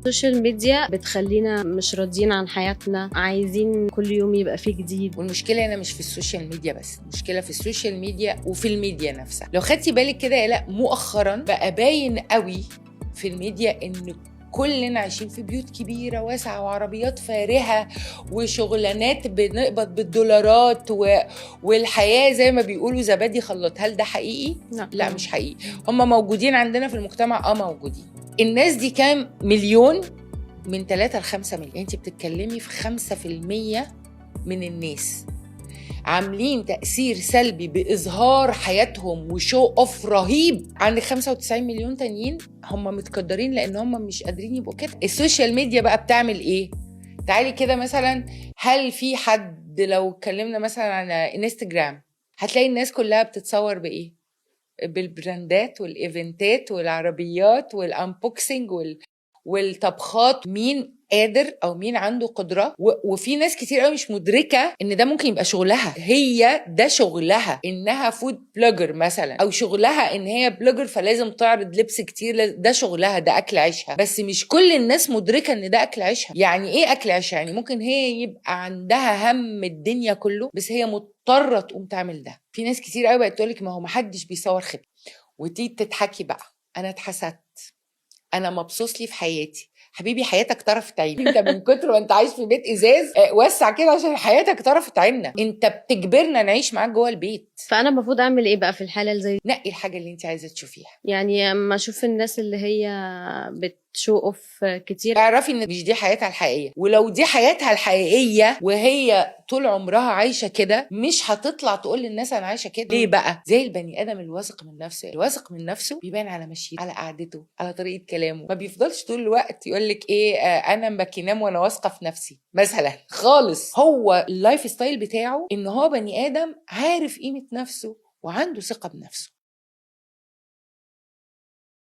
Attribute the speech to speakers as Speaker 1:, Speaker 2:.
Speaker 1: السوشيال ميديا بتخلينا مش راضيين عن حياتنا، عايزين كل يوم يبقى فيه جديد.
Speaker 2: والمشكله هنا مش في السوشيال ميديا بس، المشكله في السوشيال ميديا وفي الميديا نفسها. لو خدتي بالك كده لا مؤخرا بقى باين قوي في الميديا ان كلنا عايشين في بيوت كبيرة واسعة وعربيات فارهة وشغلانات بنقبض بالدولارات والحياة زي ما بيقولوا زبادي خلاط. هل ده حقيقي؟ لا مش حقيقي. هم موجودين عندنا في المجتمع، موجودين. الناس دي كام مليون؟ من 3 ل 5 مليون. انت بتتكلمي في 5% من الناس عاملين تأثير سلبي بإظهار حياتهم وشو أوف رهيب. عندك 95 مليون تانيين هم متقدرين لأن هم مش قادرين يبقوا كده. السوشيال ميديا بقى بتعمل إيه؟ تعالي كده مثلا، هل في حد لو اتكلمنا مثلا عن انستجرام هتلاقي الناس كلها بتتصور بإيه؟ بالبراندات والإيفنتات والعربيات والأنبوكسينج والطبخات. مين قادر او مين عنده قدره؟ وفي ناس كتير قوي مش مدركه ان ده ممكن يبقى شغلها. هي ده شغلها انها فود بلوجر مثلا، او شغلها ان هي بلوجر فلازم تعرض لبس كتير. ده شغلها، ده اكل عيشها. بس مش كل الناس مدركه ان ده اكل عيشها. يعني ايه اكل عيشها؟ يعني ممكن هي يبقى عندها هم الدنيا كله بس هي مضطره تقوم تعمل ده. في ناس كتير قوي بقت تقولك ما هو محدش بيصور خير، وتيجي تضحكي بقى. انا اتحسدت، انا مبسوط لي في حياتي. حبيبي حياتك طرفت عين. انت من كتر ما انت عايش في بيت ازاز وسع كده عشان حياتك طرفت عيننا. انت بتجبرنا نعيش معاك جوه البيت.
Speaker 1: فانا المفروض اعمل ايه بقى في الحاله اللي زي؟
Speaker 2: نقي الحاجه اللي انت عايزه تشوفيها.
Speaker 1: يعني اما اشوف الناس اللي هي بتشو اوف كتير،
Speaker 2: اعرفي ان مش دي حياتها الحقيقيه. ولو دي حياتها الحقيقيه وهي طول عمرها عايشه كده، مش هتطلع تقول للناس انا عايشه كده. ليه بقى؟ زي البني ادم الواثق من نفسه. الواثق من نفسه بيبان على مشيته، على قعدته، على طريقه كلامه. ما بيفضلش طول الوقت يقول لك ايه انا بكينام وانا واثقه في نفسي مثلا خالص. هو اللايف ستايل بتاعه ان هو بني ادم عارف قيمه نفسه وعنده ثقه بنفسه.